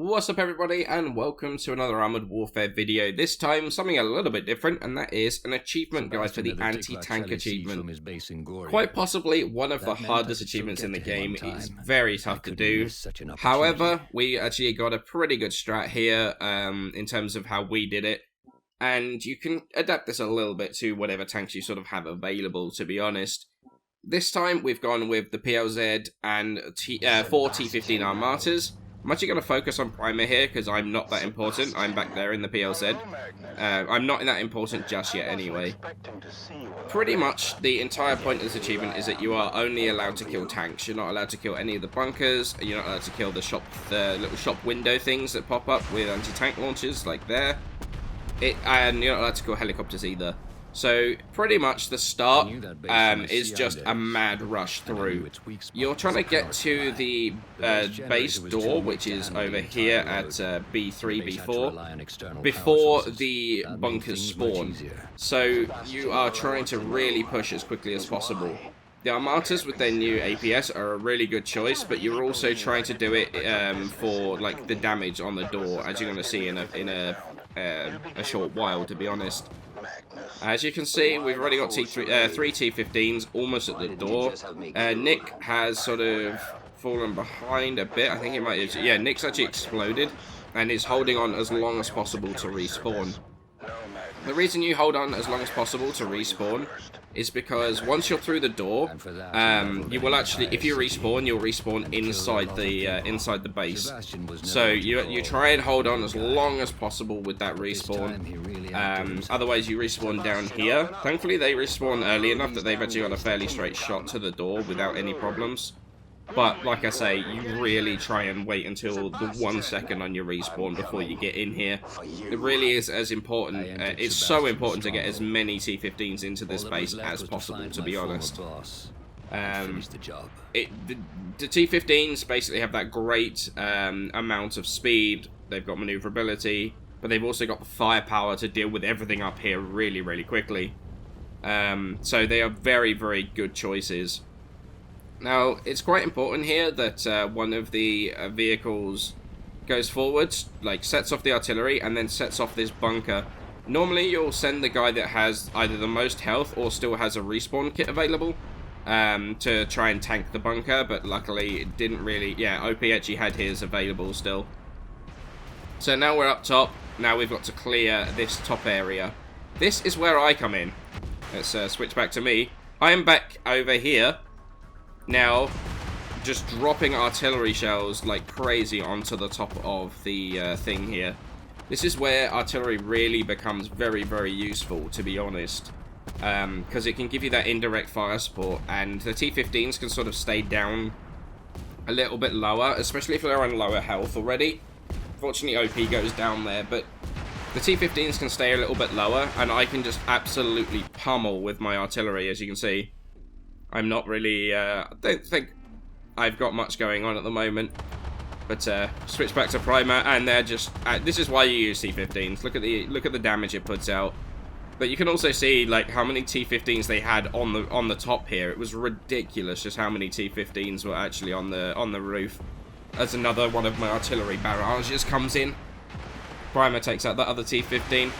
What's up everybody, and welcome to another Armored Warfare video. This time something a little bit different, and that is an achievement guide for the anti-tank achievement. Quite possibly one of the hardest achievements in the game. It's very tough to do. However, we actually got a pretty good strat here in terms of how we did it. And you can adapt this a little bit to whatever tanks you sort of have available, to be honest. This time we've gone with the PLZ and 4 T-15 Armatas. I'm actually going to focus on Primer here because I'm not that important. I'm back there in the PLZ. I'm not that important just yet anyway. Pretty much the entire point of this achievement is that you are only allowed to kill tanks. You're not allowed to kill any of the bunkers. You're not allowed to kill the little shop window things that pop up with anti-tank launchers like there. And you're not allowed to kill helicopters either. So, pretty much the start is just a mad rush through. You're trying to get to the base door, which is over here at B3, B4, before the bunkers spawn. So, you are trying to really push as quickly as possible. The Armatas with their new APS are a really good choice, but you're also trying to do it for like the damage on the door, as you're going to see in a short while, to be honest. As you can see, we've already got 3 T-15s almost at the door. Nick has sort of fallen behind a bit. I think he might have... Yeah, Nick's actually exploded and is holding on as long as possible to respawn. The reason you hold on as long as possible to respawn is because once you're through the door, you will actually, if you respawn, you'll respawn inside the base. So you try and hold on as long as possible with that respawn. Otherwise, you respawn down here. Thankfully, they respawn early enough that they've actually got a fairly straight shot to the door without any problems. But, like I say, you really try and wait until the 1 second on your respawn before you get in here. It really is as important, it's so important to get as many T-15s into this base as possible, to be honest. The T-15s basically have that great amount of speed, they've got maneuverability, but they've also got the firepower to deal with everything up here really, really quickly. So they are very, very good choices. Now, it's quite important here that one of the vehicles goes forwards, like sets off the artillery, and then sets off this bunker. Normally, you'll send the guy that has either the most health or still has a respawn kit available to try and tank the bunker, but luckily it didn't really... Yeah, OP actually had his available still. So now we're up top. Now we've got to clear this top area. This is where I come in. Let's switch back to me. I am back over here. Now, just dropping artillery shells like crazy onto the top of the thing here. This is where artillery really becomes very, very useful, to be honest. Because it can give you that indirect fire support, and the T-15s can sort of stay down a little bit lower, especially if they're on lower health already. Fortunately, OP goes down there, but the T-15s can stay a little bit lower, and I can just absolutely pummel with my artillery, as you can see. I'm not really, I don't think I've got much going on at the moment. But switch back to Primer, and they're just, this is why you use T-15s. Look at the damage it puts out. But you can also see like how many T-15s they had on the top here. It was ridiculous just how many T-15s were actually on the roof. As another one of my artillery barrages comes in. Primer takes out that other T-15.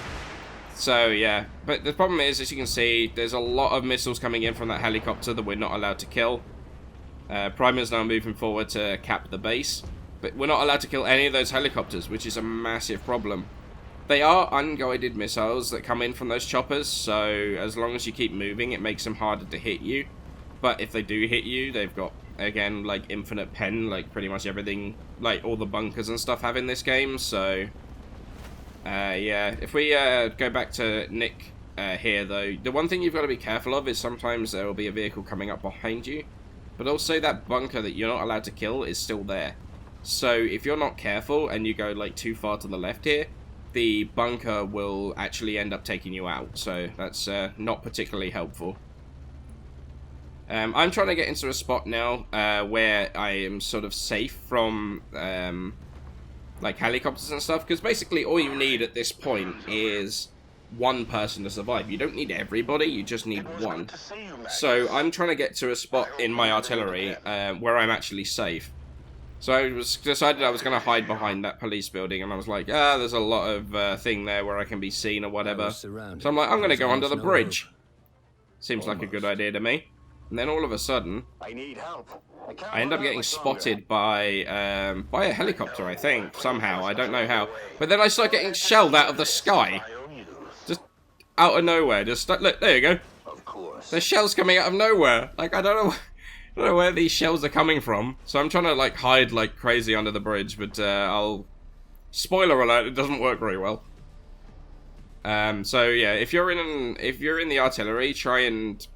So, yeah, but the problem is, as you can see, there's a lot of missiles coming in from that helicopter that we're not allowed to kill. Primer's now moving forward to cap the base, but we're not allowed to kill any of those helicopters, which is a massive problem. They are unguided missiles that come in from those choppers, so as long as you keep moving, it makes them harder to hit you. But if they do hit you, they've got, again, like infinite pen, like pretty much everything, like all the bunkers and stuff have in this game, so... yeah, if we go back to Nick here, though, the one thing you've got to be careful of is sometimes there will be a vehicle coming up behind you, but also that bunker that you're not allowed to kill is still there. So if you're not careful and you go like too far to the left here, the bunker will actually end up taking you out, so that's not particularly helpful. I'm trying to get into a spot now where I am sort of safe from... like helicopters and stuff, because basically all you need at this point is one person to survive. You don't need everybody, you just need one. So I'm trying to get to a spot in my artillery where I'm actually safe. So I decided I was going to hide behind that police building, and I was like, there's a lot of thing there where I can be seen or whatever. So I'm like, I'm going to go under the bridge. Seems like a good idea to me. And then all of a sudden, I need help. I end up getting spotted by a helicopter, I think, somehow. I don't know how. But then I start getting shelled out of the sky. Just out of nowhere. Just look, there you go. Of course. There's shells coming out of nowhere. Like, I don't know where these shells are coming from. So I'm trying to, like, hide like crazy under the bridge, but spoiler alert, it doesn't work very well. So yeah, if you're in the artillery, try and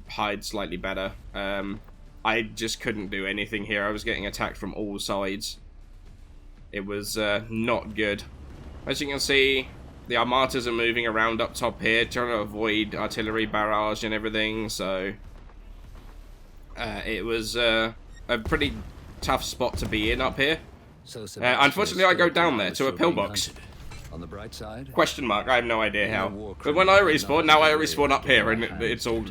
hide slightly better. I just couldn't do anything here. I was getting attacked from all sides. It was not good. As you can see, the armatas are moving around up top here, trying to avoid artillery barrage and everything. So it was a pretty tough spot to be in up here. Unfortunately, I go down there to a pillbox. On the bright side, question mark, I have no idea how. But when I respawn, now I respawn up here, and it's all...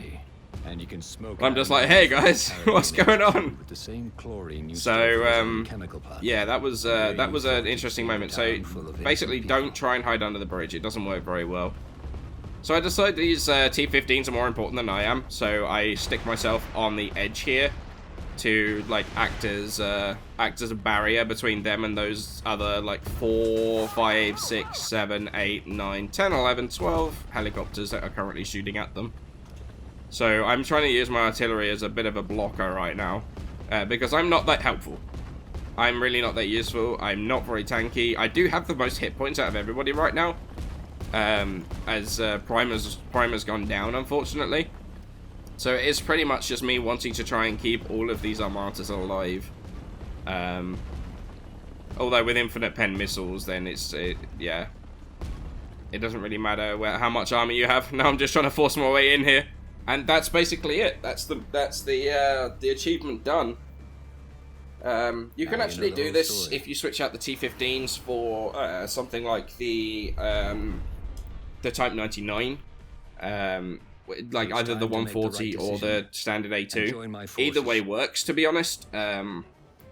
and you can smoke. I'm just like, hey guys, what's going on? With the same chlorine you so, yeah, that was an interesting moment. So, basically, don't try and hide under the bridge. It doesn't work very well. So I decided these T-15s are more important than I am, so I stick myself on the edge here to like act as a barrier between them and those other like 4, 5, 6, 7, 8, 9, 10, 11, 12 helicopters that are currently shooting at them. So I'm trying to use my artillery as a bit of a blocker right now, because I'm not that helpful. I'm really not that useful. I'm not very tanky. I do have the most hit points out of everybody right now, as Primer's gone down, unfortunately. So it's pretty much just me wanting to try and keep all of these armatas alive. Although with infinite pen missiles, then yeah, it doesn't really matter how much armor you have. Now I'm just trying to force my way in here, and that's basically it. That's the achievement done. You can actually do this if you switch out the T-15s for something like the Type 99. Like either the 140 or the standard A2. Either way works, to be honest.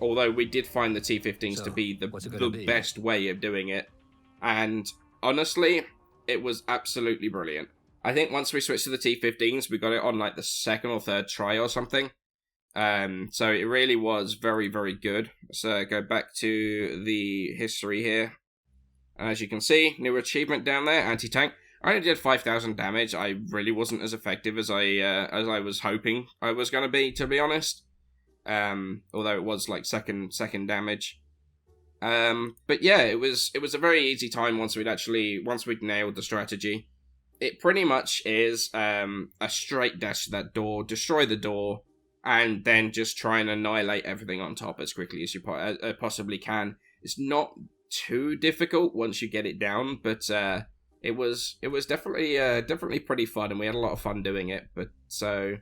Although we did find the T-15s to be the best way of doing it. And honestly, it was absolutely brilliant. I think once we switched to the T-15s, we got it on like the second or third try or something. So it really was very, very good. So go back to the history here. As you can see, new achievement down there, AntiTank. I only did 5,000 damage. I really wasn't as effective as I was hoping I was going to be honest. Although it was like second damage. But yeah, it was a very easy time once we'd nailed the strategy. It pretty much is a straight dash to that door, destroy the door, and then just try and annihilate everything on top as quickly as you possibly can. It's not too difficult once you get it down, but it was definitely pretty fun, and we had a lot of fun doing it. But so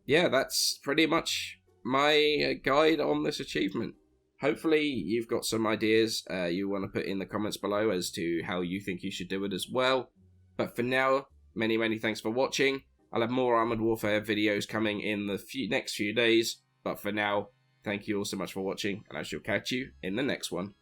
yeah, that's pretty much my guide on this achievement. Hopefully you've got some ideas you want to put in the comments below as to how you think you should do it as well. But for now, many thanks for watching. I'll have more Armored Warfare videos coming in the next few days. But for now, thank you all so much for watching, and I shall catch you in the next one.